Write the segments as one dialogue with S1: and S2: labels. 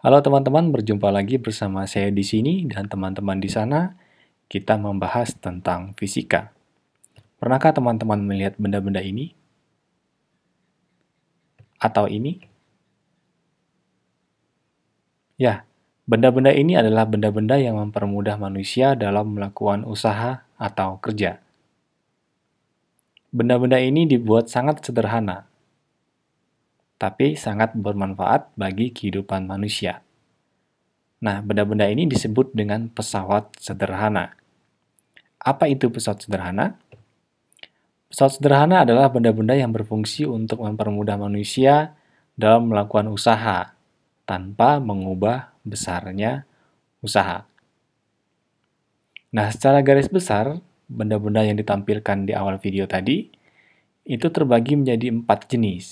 S1: Halo teman-teman, berjumpa lagi bersama saya di sini dan teman-teman di sana. Kita membahas tentang fisika. Pernahkah teman-teman melihat benda-benda ini? Atau ini? Ya, benda-benda ini adalah benda-benda yang mempermudah manusia dalam melakukan usaha atau kerja. Benda-benda ini dibuat sangat sederhana, tapi sangat bermanfaat bagi kehidupan manusia. Nah, benda-benda ini disebut dengan pesawat sederhana. Apa itu pesawat sederhana? Pesawat sederhana adalah benda-benda yang berfungsi untuk mempermudah manusia dalam melakukan usaha tanpa mengubah besarnya usaha. Nah, secara garis besar, benda-benda yang ditampilkan di awal video tadi itu terbagi menjadi 4 jenis.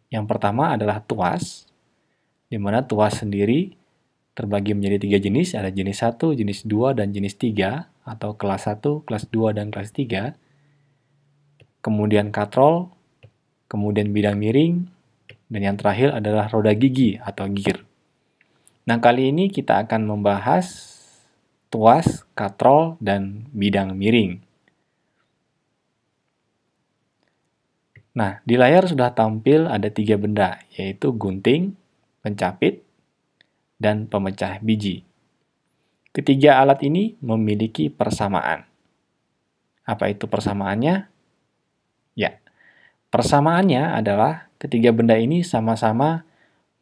S1: Yang pertama adalah tuas, di mana tuas sendiri terbagi menjadi 3 jenis, ada jenis 1, jenis 2, dan jenis 3, atau kelas 1, kelas 2, dan kelas 3. Kemudian katrol, kemudian bidang miring, dan yang terakhir adalah roda gigi atau gear. Nah, kali ini kita akan membahas tuas, katrol, dan bidang miring. Nah, di layar sudah tampil ada 3 benda, yaitu gunting, pencapit, dan pemecah biji. Ketiga alat ini memiliki persamaan. Apa itu persamaannya? Ya, persamaannya adalah ketiga benda ini sama-sama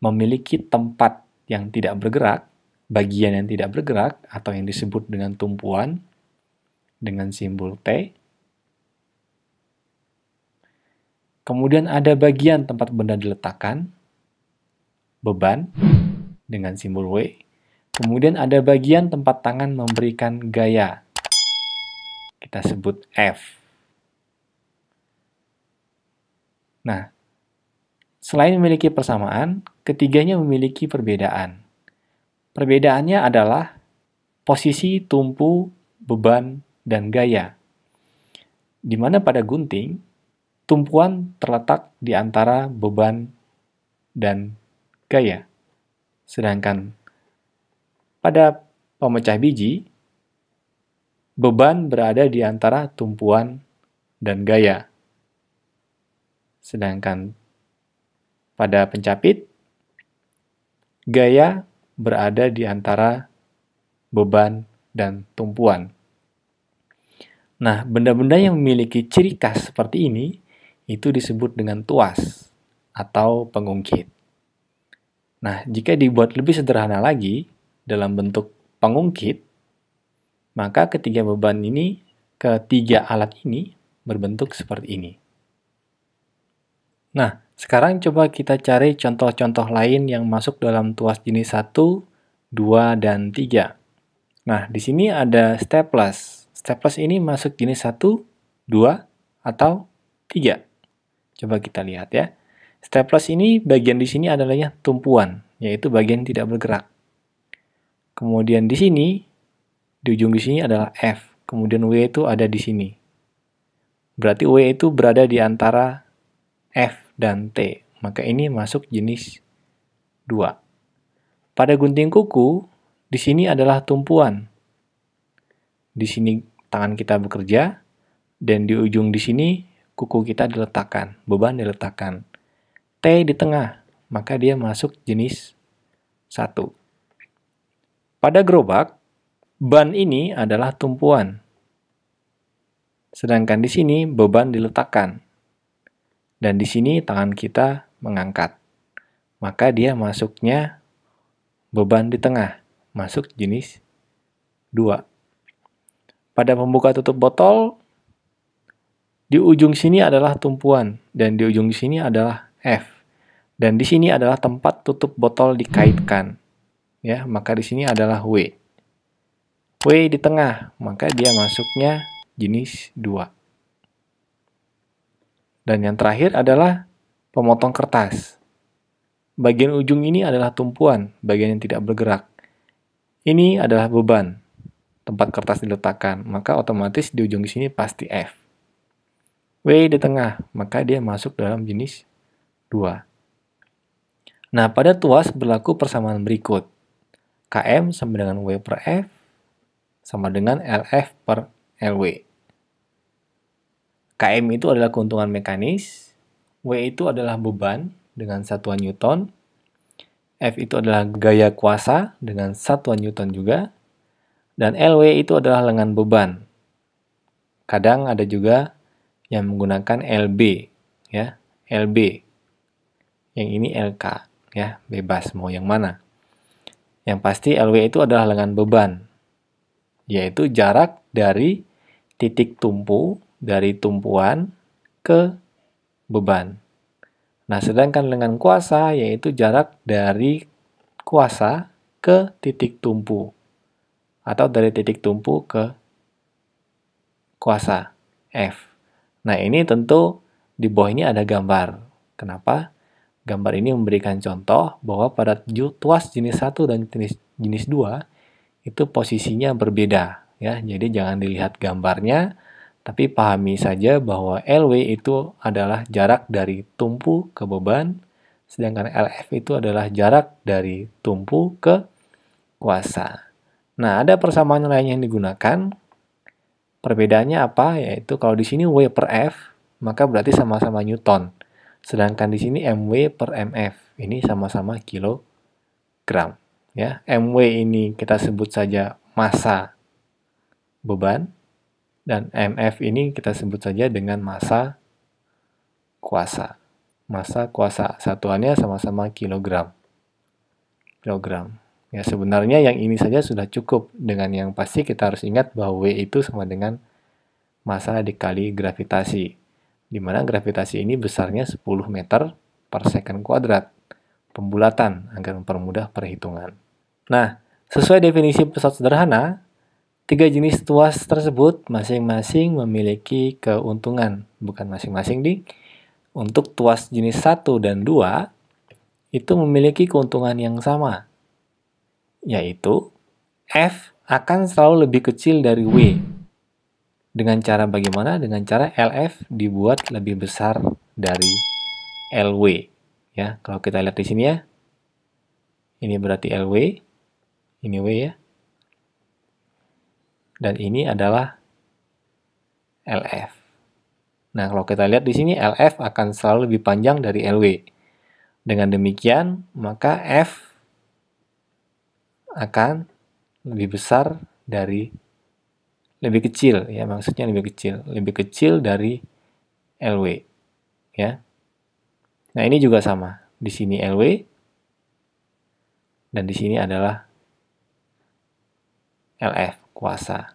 S1: memiliki tempat yang tidak bergerak, bagian yang tidak bergerak, atau yang disebut dengan tumpuan, dengan simbol T. Kemudian ada bagian tempat benda diletakkan, beban, dengan simbol W. Kemudian ada bagian tempat tangan memberikan gaya, kita sebut F. Nah, selain memiliki persamaan, ketiganya memiliki perbedaan. Perbedaannya adalah posisi tumpu, beban, dan gaya. Di mana pada gunting, tumpuan terletak di antara beban dan gaya. Sedangkan pada pemecah biji, beban berada di antara tumpuan dan gaya. Sedangkan pada pencapit, gaya berada di antara beban dan tumpuan. Nah, benda-benda yang memiliki ciri khas seperti ini itu disebut dengan tuas atau pengungkit. Nah, jika dibuat lebih sederhana lagi dalam bentuk pengungkit, maka ketiga alat ini berbentuk seperti ini. Nah, sekarang coba kita cari contoh-contoh lain yang masuk dalam tuas jenis 1, 2, dan 3. Nah, di sini ada staples. Staples ini masuk jenis 1, 2, atau 3. Coba kita lihat ya. Staples ini bagian di sini adalah tumpuan, yaitu bagian tidak bergerak. Kemudian di sini, di ujung di sini adalah F. Kemudian W itu ada di sini. Berarti W itu berada di antara F dan T. Maka ini masuk jenis 2. Pada gunting kuku, di sini adalah tumpuan. Di sini tangan kita bekerja, dan di ujung di sini kuku kita diletakkan, beban diletakkan. T di tengah, maka dia masuk jenis 1. Pada gerobak, ban ini adalah tumpuan. Sedangkan di sini beban diletakkan. Dan di sini tangan kita mengangkat. Maka dia masuknya beban di tengah, masuk jenis 2. Pada pembuka tutup botol, di ujung sini adalah tumpuan, dan di ujung sini adalah F. Dan di sini adalah tempat tutup botol dikaitkan. Ya, maka di sini adalah W. W di tengah, maka dia masuknya jenis 2. Dan yang terakhir adalah pemotong kertas. Bagian ujung ini adalah tumpuan, bagian yang tidak bergerak. Ini adalah beban, tempat kertas diletakkan, maka otomatis di ujung sini pasti F. W di tengah, maka dia masuk dalam jenis 2. Nah, pada tuas berlaku persamaan berikut. Km sama dengan W per F sama dengan LF per LW. Km itu adalah keuntungan mekanis, W itu adalah beban dengan satuan Newton, F itu adalah gaya kuasa dengan satuan Newton juga, dan LW itu adalah lengan beban. Kadang ada juga yang menggunakan LB, ya, LB. Yang ini LK, ya, bebas mau yang mana. Yang pasti LW itu adalah lengan beban, yaitu jarak dari titik tumpu dari tumpuan ke beban. Nah, sedangkan lengan kuasa yaitu jarak dari kuasa ke titik tumpu atau dari titik tumpu ke kuasa F. Nah, ini tentu di bawah ini ada gambar. Kenapa? Gambar ini memberikan contoh bahwa pada tuas jenis 1 dan jenis 2 itu posisinya berbeda, ya. Jadi jangan dilihat gambarnya, tapi pahami saja bahwa LW itu adalah jarak dari tumpu ke beban, sedangkan LF itu adalah jarak dari tumpu ke kuasa. Nah, ada persamaan lain yang digunakan. Perbedaannya apa? Yaitu kalau di sini W per F, maka berarti sama-sama Newton. Sedangkan di sini MW per MF, ini sama-sama kilogram. Ya, MW ini kita sebut saja massa beban, dan MF ini kita sebut saja dengan massa kuasa. Massa kuasa satuannya sama-sama kilogram. Ya, sebenarnya yang ini saja sudah cukup. Dengan yang pasti kita harus ingat bahwa W itu sama dengan massa dikali gravitasi, di mana gravitasi ini besarnya 10 meter per second kuadrat. Pembulatan agar mempermudah perhitungan. Nah, sesuai definisi pesawat sederhana, tiga jenis tuas tersebut masing-masing memiliki keuntungan. Bukan masing-masing, untuk tuas jenis 1 dan 2 itu memiliki keuntungan yang sama, yaitu F akan selalu lebih kecil dari W. Dengan cara bagaimana? Dengan cara LF dibuat lebih besar dari LW. Ya, kalau kita lihat di sini ya, ini berarti LW, ini W ya, dan ini adalah LF. Nah, kalau kita lihat di sini LF akan selalu lebih panjang dari LW. Dengan demikian, maka F akan lebih besar dari, lebih kecil ya, maksudnya lebih kecil dari LW ya. Nah, ini juga sama. Di sini LW dan di sini adalah LF kuasa.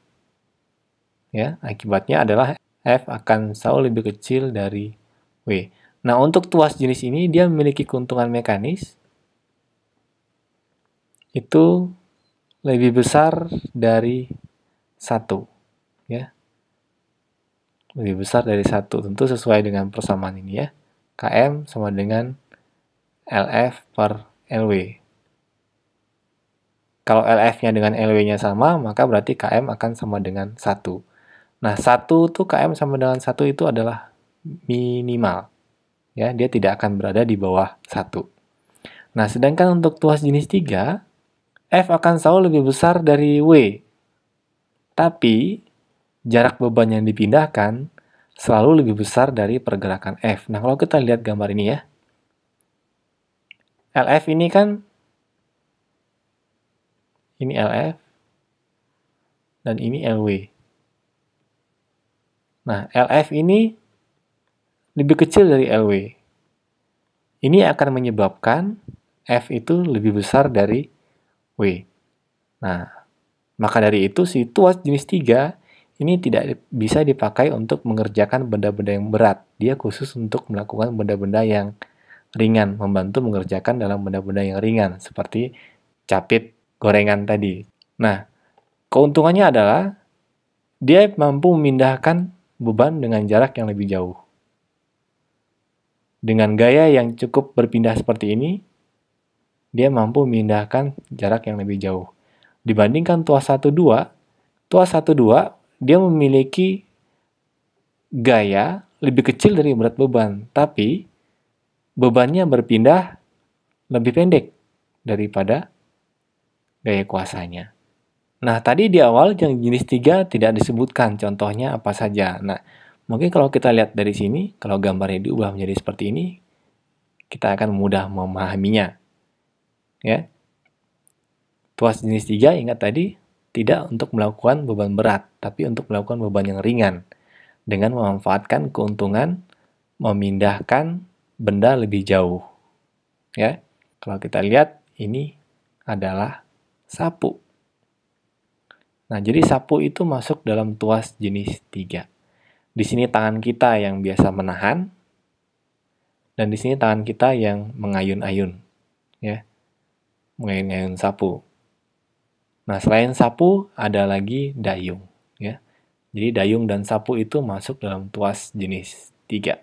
S1: Ya, akibatnya adalah F akan selalu lebih kecil dari W. Nah, untuk tuas jenis ini dia memiliki keuntungan mekanis itu lebih besar dari 1 ya. Lebih besar dari 1, tentu sesuai dengan persamaan ini ya. Km sama dengan LF per LW. Kalau LF-nya dengan LW-nya sama, maka berarti KM akan sama dengan 1. Nah, 1 tuh KM sama dengan 1 itu adalah minimal. Ya, dia tidak akan berada di bawah 1. Nah, sedangkan untuk tuas jenis 3, F akan selalu lebih besar dari W. Tapi, jarak beban yang dipindahkan selalu lebih besar dari pergerakan F. Nah, kalau kita lihat gambar ini ya, LF ini kan, ini LF, dan ini LW. Nah, LF ini lebih kecil dari LW. Ini akan menyebabkan F itu lebih besar dari W. Nah, maka dari itu si tuas jenis 3 ini tidak bisa dipakai untuk mengerjakan benda-benda yang berat. Dia khusus untuk melakukan benda-benda yang ringan, membantu mengerjakan dalam benda-benda yang ringan, seperti capit gorengan tadi. Nah, keuntungannya adalah dia mampu memindahkan beban dengan jarak yang lebih jauh. Dengan gaya yang cukup berpindah seperti ini, dia mampu memindahkan jarak yang lebih jauh. Dibandingkan tuas 1-2, tuas 1-2 dia memiliki gaya lebih kecil dari berat beban, tapi bebannya berpindah lebih pendek daripada gaya kuasanya. Nah, tadi di awal yang jenis 3 tidak disebutkan contohnya apa saja. Nah, mungkin kalau kita lihat dari sini, kalau gambarnya diubah menjadi seperti ini, kita akan mudah memahaminya. Ya. Tuas jenis 3, ingat tadi, tidak untuk melakukan beban berat, tapi untuk melakukan beban yang ringan. Dengan memanfaatkan keuntungan memindahkan benda lebih jauh. Ya. Kalau kita lihat, ini adalah sapu. Nah, jadi sapu itu masuk dalam tuas jenis 3. Di sini tangan kita yang biasa menahan, dan di sini tangan kita yang mengayun-ayun, ya, mengayun-ayun sapu. Nah, selain sapu, ada lagi dayung, ya. Jadi dayung dan sapu itu masuk dalam tuas jenis 3.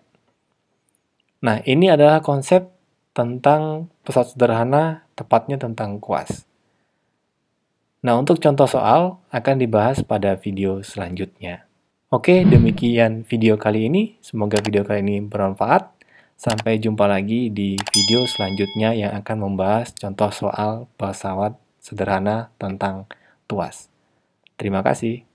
S1: Nah, ini adalah konsep tentang pesawat sederhana, tepatnya tentang kuas. Nah, untuk contoh soal akan dibahas pada video selanjutnya. Oke, demikian video kali ini. Semoga video kali ini bermanfaat. Sampai jumpa lagi di video selanjutnya yang akan membahas contoh soal pesawat sederhana tentang tuas. Terima kasih.